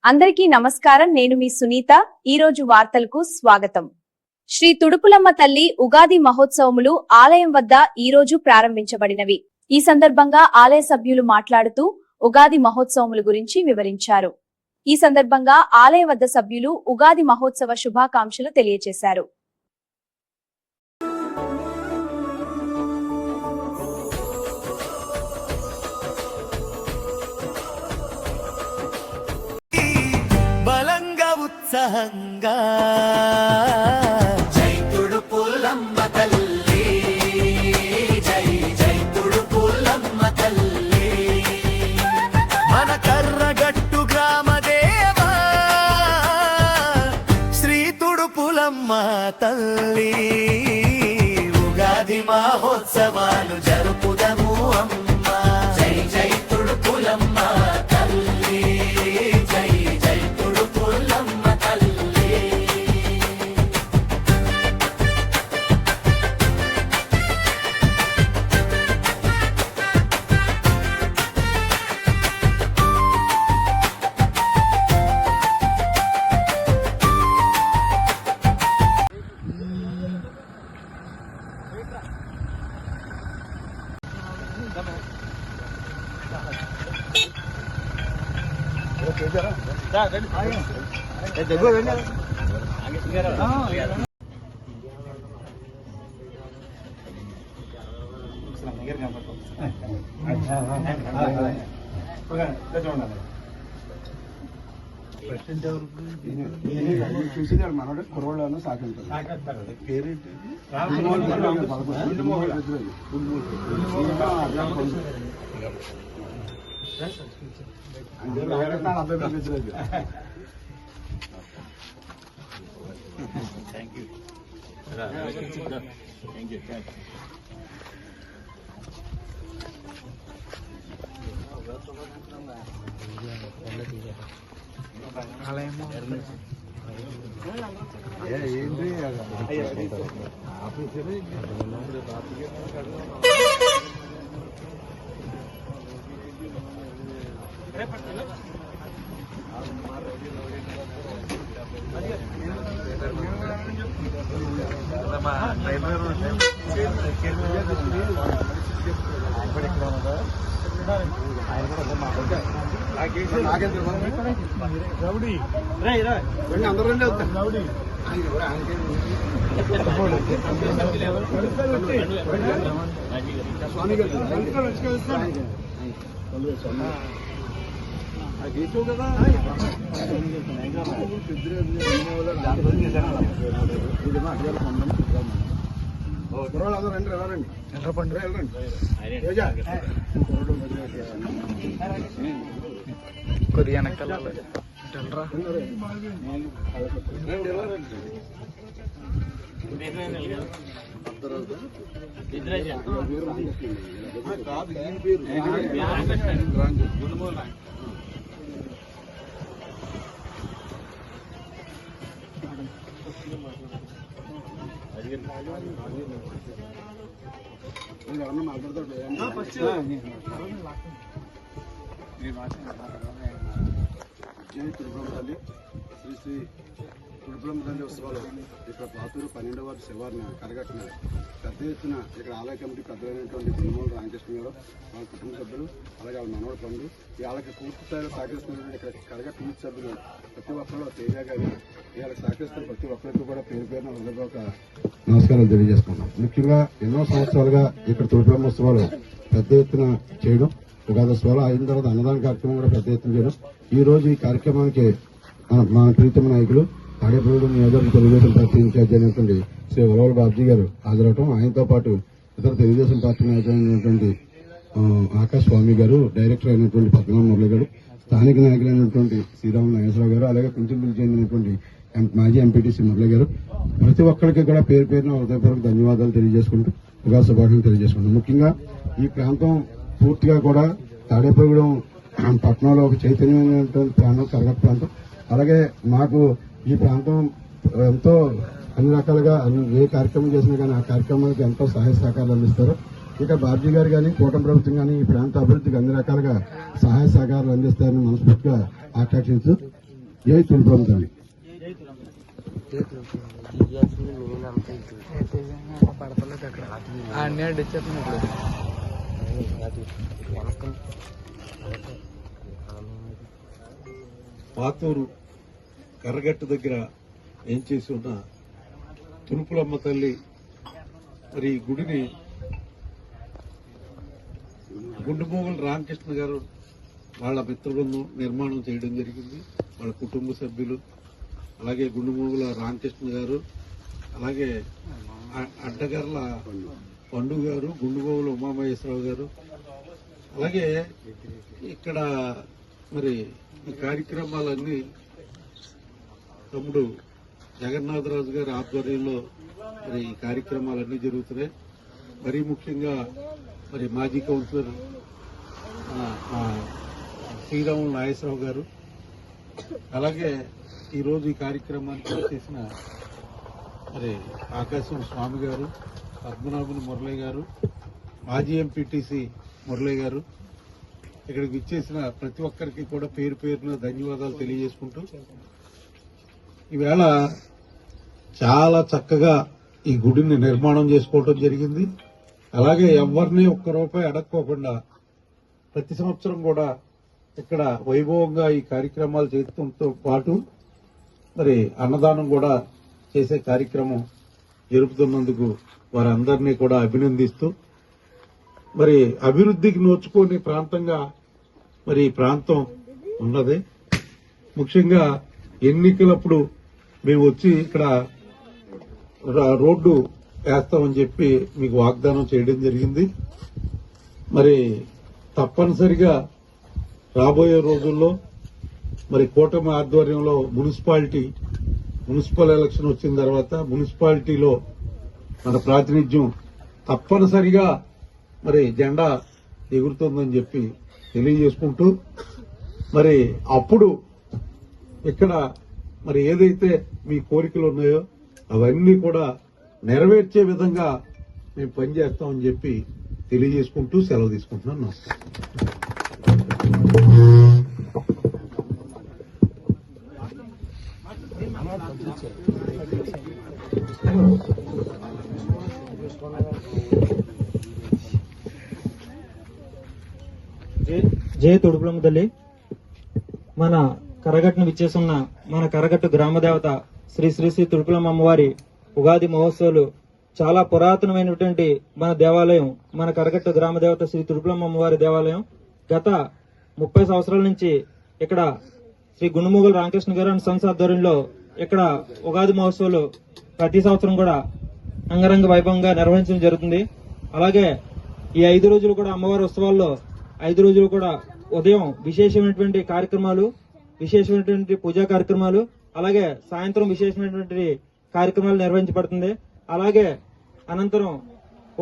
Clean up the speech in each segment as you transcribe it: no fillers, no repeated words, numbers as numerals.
అందరికీ నమస్కారం. నేను మీ సునీత. ఈ రోజు వార్తలకు స్వాగతం. శ్రీ తుడుపులమ్మ తల్లి ఉగాది మహోత్సవములు ఆలయం వద్ద ఈ రోజు ప్రారంభించబడినవి. ఈ సందర్భంగా ఆలయ సభ్యులు మాట్లాడుతూ ఉగాది మహోత్సవముల గురించి వివరించారు. ఈ సందర్భంగా ఆలయ వద్ద సభ్యులు ఉగాది మహోత్సవ శుభాకాంక్షలు తెలియజేశారు. ఉత్సాహంగా జై తుడుపులమ్మ తల్లి, జై జై తుడుపులమ్మ తల్లి, మన కర్రగట్టు గ్రామదేవా శ్రీ తుడుపులమ్మ తల్లి. ఉగాది మహోత్సవాలు జరుపుదము అమ్మ, జై జై తుడుపులమ్మ తల్లి, జై జై తుడుపులమ్మ. చూసి మనోడే కురవాళ్ళను సాకింటారు. పేరేంటి? ఏంటి ఆఫీసర్ అందరూ స్వామి గారు గీచు కదా అందరూ రండి ఎవరండి ఎర్రపండి వెళ్ళండి కొద్దిగా వెనకాల ఎవరన్నా మాట్లాడతాడు. జై తుడుపులమ్మ తల్లి, శ్రీ శ్రీ తుడుపులమ్మ తల్లి ఉత్సవాలు ఇక్కడ పాతూరు 12వ వార్డు శివారిని కరగట్టిన పెద్ద ఎత్తున ఇక్కడ ఆలయ కమిటీ పెద్దలైనటువంటి దినమూల రామకృష్ణ గారు, వాళ్ళ కుటుంబ సభ్యులు, అలాగే వాళ్ళ మనవడు పండు, వాళ్ళకి పూర్తి స్థాయిలో సహకరిస్తున్నటువంటి ఇక్కడ కరగ టీవీ సభ్యులు ప్రతి ఒక్కరు తేజ గారి వాళ్ళకి సహకరిస్తున్న ప్రతి ఒక్కరికి కూడా పేరు పేరున హృదయపూర్వక నమస్కారాలు తెలియజేసుకున్నాం. ముఖ్యంగా ఎన్నో సంవత్సరాలుగా ఇక్కడ తుడుపులమ్మ ఉత్సవాలు పెద్ద ఎత్తున చేయడం, ఉగాది ఉత్సవాలు అయిన తర్వాత అన్నదాన కార్యక్రమం కూడా పెద్ద ఎత్తున చేయడం. ఈ రోజు ఈ కార్యక్రమానికి మన ప్రీతమ నాయకులు తాడేపల్లి నియోజకవర్గ తెలుగుదేశం పార్టీ ఇన్ఛార్జ్ అయినటువంటి శ్రీ వలవల బాబ్జీ గారు హాజరవడం, ఆయనతో పాటు ఇతర తెలుగుదేశం పార్టీ నాయకులైనటువంటి ఆకాశ్ స్వామి గారు, డైరెక్టర్ అయినటువంటి పద్మనాభ మురళి గారు, స్థానిక నాయకులైనటువంటి శ్రీరామ నాగేశ్వరరావు గారు, అలాగే కుంచెంపల్లి చెందినటువంటి మాజీ ఎంపీటీసీ మురళి గారు, ప్రతి ఒక్కరికి కూడా పేరు పేరున హృదయపూర్వక ధన్యవాదాలు తెలియజేసుకుంటూ ఉగాది శుభాకాంక్షలు తెలియజేసుకుంటాం. ముఖ్యంగా ఈ ప్రాంతం పూర్తిగా కూడా తాడేపల్లిగూడెం పట్టణంలో ఒక చైతన్యమైనటువంటి ప్రాంతం కరగట్ట ప్రాంతం. అలాగే మాకు ఈ ప్రాంతం ఎంతో అన్ని రకాలుగా ఏ కార్యక్రమం చేసినా కానీ ఆ కార్యక్రమానికి ఎంతో సహాయ సహకారాలు అందిస్తారు. ఇక బాబ్జీ గారు కానీ కూటమి ప్రభుత్వం కానీ ఈ ప్రాంత అభివృద్ధికి అన్ని రకాలుగా సహాయ సహకారాలు అందిస్తారని మనస్ఫూర్తిగా ఆకాంక్షిస్తూ జై తుడుపులమ్మ తల్లి. పాతూరు కర్రగట్టు దగ్గర ఏం చేసి ఉన్న తురుపులమ్మ తల్లి మరి ఈ గుడిని గుండుమోగుల రామకృష్ణ గారు వాళ్ళ మిత్ర బృందం నిర్మాణం చేయడం జరిగింది. వాళ్ళ కుటుంబ సభ్యులు, అలాగే గుండుమోగుల రామకృష్ణ గారు, అలాగే అడ్డగర్ల పండు గారు, గుండుమోగుల ఉమామహేశ్వరరావు గారు, అలాగే ఇక్కడ మరి ఈ కార్యక్రమాలన్నీ తమ్ముడు జగన్నాథరాజు గారి ఆధ్వర్యంలో మరి ఈ కార్యక్రమాలన్నీ జరుగుతున్నాయి. మరీ ముఖ్యంగా మరి మాజీ కౌన్సిలర్ శ్రీరాములు నాగేశ్వరరావు గారు, అలాగే ఈరోజు ఈ కార్యక్రమానికి చేసిన మరి ఆకాశం స్వామి గారు, పద్మనాభుని మురళి గారు, మాజీ ఎంపీటీసీ మురళి గారు, ఇక్కడికి విచ్చేసిన ప్రతి ఒక్కరికి కూడా పేరు పేరున ధన్యవాదాలు తెలియజేసుకుంటూ, ఈవేళ చాలా చక్కగా ఈ గుడిని నిర్మాణం చేసుకోవడం జరిగింది. అలాగే ఎవరిని ఒక్క రూపాయి అడక్కోకుండా ప్రతి సంవత్సరం కూడా ఇక్కడ వైభవంగా ఈ కార్యక్రమాలు చేయడంతో పాటు మరి అన్నదానం కూడా చేసే కార్యక్రమం జరుపుతున్నందుకు వారందరినీ కూడా అభినందిస్తూ, మరి అభివృద్ధికి నోచుకోని ప్రాంతంగా మరి ఈ ప్రాంతం ఉన్నది. ముఖ్యంగా ఎన్నికలప్పుడు మేము వచ్చి ఇక్కడ రోడ్డు వేస్తామని చెప్పి మీకు వాగ్దానం చేయడం జరిగింది. మరి తప్పనిసరిగా రాబోయే రోజుల్లో మరి కూటమి ఆధ్వర్యంలో మున్సిపల్ ఎలక్షన్ వచ్చిన తర్వాత మున్సిపాలిటీలో మన ప్రాతినిధ్యం తప్పనిసరిగా మరి జెండా ఎగురుతుందని చెప్పి తెలియజేసుకుంటూ, మరి అప్పుడు ఇక్కడ మరి ఏదైతే మీ కోరికలు ఉన్నాయో అవన్నీ కూడా నెరవేర్చే విధంగా మేము పనిచేస్తామని చెప్పి తెలియజేసుకుంటూ సెలవు తీసుకుంటున్నాను. నమస్కారం. జై తుడుపులమ్మ తల్లి. మన కరగట్టును విచ్చేసున్న మన కరగట్టు గ్రామ దేవత శ్రీ శ్రీ శ్రీ తుడుపులమ్మ అమ్మవారి ఉగాది మహోత్సవాలు చాలా పురాతనమైనటువంటి మన దేవాలయం. మన కరగట్టు గ్రామ దేవత శ్రీ తుడుపులమ్మ అమ్మవారి దేవాలయం గత 30 సంవత్సరాల నుంచి ఇక్కడ శ్రీ గుండుమోగుల రామకృష్ణ గారు అండ్ సన్స్ ఆధ్వర్యంలో ఇక్కడ ఉగాది మహోత్సవాలు ప్రతి సంవత్సరం కూడా అంగరంగ వైభవంగా నిర్వహించడం జరుగుతుంది. అలాగే ఈ 5 రోజులు కూడా అమ్మవారి ఉత్సవాల్లో 5 రోజులు కూడా ఉదయం విశేషమైనటువంటి కార్యక్రమాలు, విశేషమైనటువంటి పూజా కార్యక్రమాలు, అలాగే సాయంత్రం విశేషమైనటువంటి కార్యక్రమాలు నిర్వహించబడుతుంది. అలాగే అనంతరం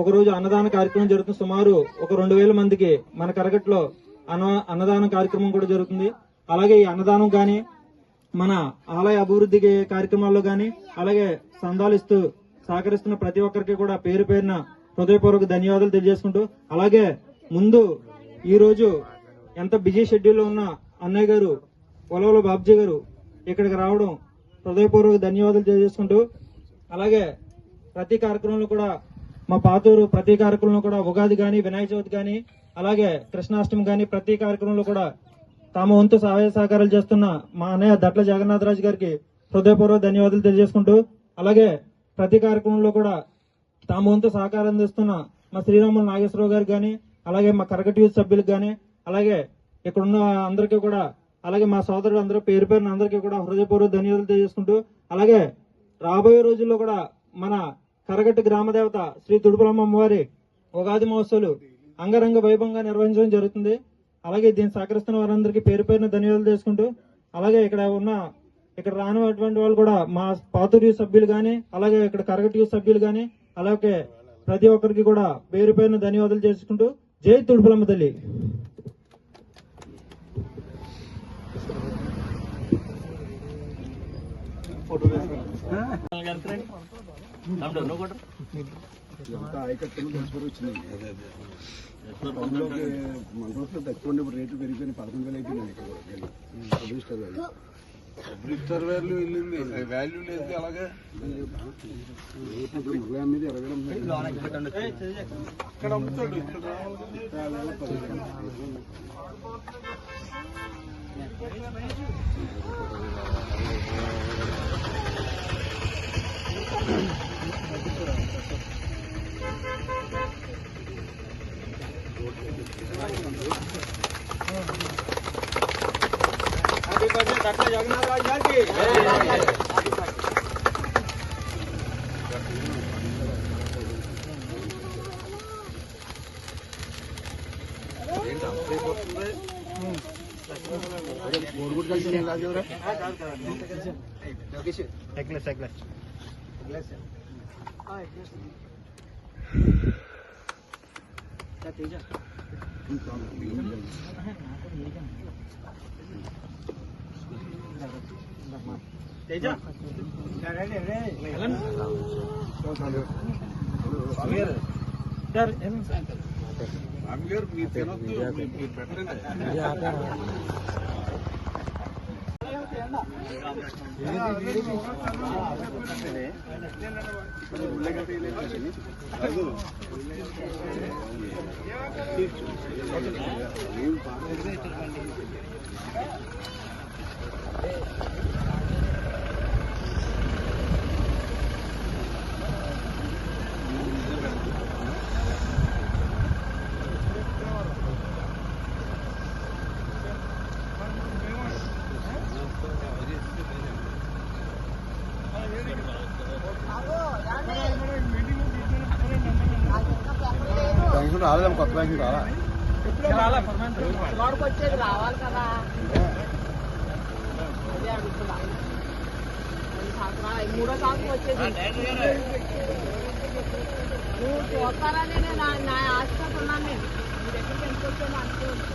ఒకరోజు అన్నదాన కార్యక్రమం జరుగుతుంది. సుమారు ఒక 2000 మందికి మన కరగట్లో అన్నదాన కార్యక్రమం కూడా జరుగుతుంది. అలాగే ఈ అన్నదానం గాని మన ఆలయ అభివృద్ధికి కార్యక్రమాల్లో గాని అలాగే సందాలు ఇస్తూ సహకరిస్తున్న ప్రతి ఒక్కరికి కూడా పేరు పేరున హృదయపూర్వక ధన్యవాదాలు తెలియజేసుకుంటూ, అలాగే ముందు ఈ రోజు ఎంత బిజీ షెడ్యూల్లో ఉన్న అన్నయ్య గారు పొలవల బాబ్జీ గారు ఇక్కడికి రావడం హృదయపూర్వక ధన్యవాదాలు తెలియజేసుకుంటూ, అలాగే ప్రతి కార్యక్రమంలో కూడా మా పాతూరు ప్రతి కార్యక్రమంలో కూడా ఉగాది గాని, వినాయక చవితి గాని, అలాగే కృష్ణాష్టమి గాని ప్రతి కార్యక్రమంలో కూడా తమ వంతు సహాయ సహకారాలు చేస్తున్న మా అన్నయ్య దట్ల జగన్నాథరాజు గారికి హృదయపూర్వక ధన్యవాదాలు తెలియజేసుకుంటూ, అలాగే ప్రతి కార్యక్రమంలో కూడా తమ వంతు సహకారం అందిస్తున్న మా శ్రీరాములు నాగేశ్వరరావు గారికి గాని, అలాగే మా కరగట్టు యూత్ సభ్యులకు గాని, అలాగే ఇక్కడున్న అందరికీ కూడా, అలాగే మా సోదరుడు అందరూ పేరు పేరున అందరికీ కూడా హృదయపూర్వక ధన్యవాదాలు తెలియజేసుకుంటూ, అలాగే రాబోయే రోజుల్లో కూడా మన కరగట్టు గ్రామ దేవత శ్రీ తుడుపులమ్మ అమ్మవారి ఉగాది మహోత్సవాలు అంగరంగ వైభవంగా నిర్వహించడం జరుగుతుంది. అలాగే దీన్ని సహకరిస్తున్న వారందరికీ పేరు పేరున ధన్యవాదాలు చేసుకుంటూ, అలాగే ఇక్కడ రానిటువంటి వాళ్ళు కూడా మా పాతూరు యూత్ సభ్యులు గాని, అలాగే ఇక్కడ కరగట్టు యూత్ సభ్యులు గాని, అలాగే ప్రతి ఒక్కరికి కూడా పేరు పేరున ధన్యవాదాలు చేసుకుంటూ జై తుడుపులమ్మ తల్లి. ఆయకట్టును తీసుకొని వచ్చింది. టౌన్లోకి మన రోజులు తక్కువ రేట్లు పెరిగిపోయిన 11,000 అయిపోయినాయి. ఇక్కడ రిజిస్టర్ పబ్లిక్ సర్వేలు వెళ్ళింది వాల్యూ లేదు అలాగే ఇప్పుడు మురళి అనేది 20,000 అక్కడ అమ్ముతాడు ఇక్కడ కోడిగుడ్డు కలిసి రాజేవరా స్వామి గారు మీరు తినొద్దు మీరు పెట్టండి బ్యాంకు రాలేదమ్మా, కొత్త బ్యాంకు రాలా. వచ్చేది రావాలి కదా, అదే అడుగుతున్నా. 2 సంవత్సరాలు 3వ సంవత్సరం వచ్చేది. నువ్వు చూస్తానని నేను నా ఆశతో ఉన్నాను. నేను మీ దగ్గరికి ఎందుకు వచ్చాను అనుకోవచ్చు.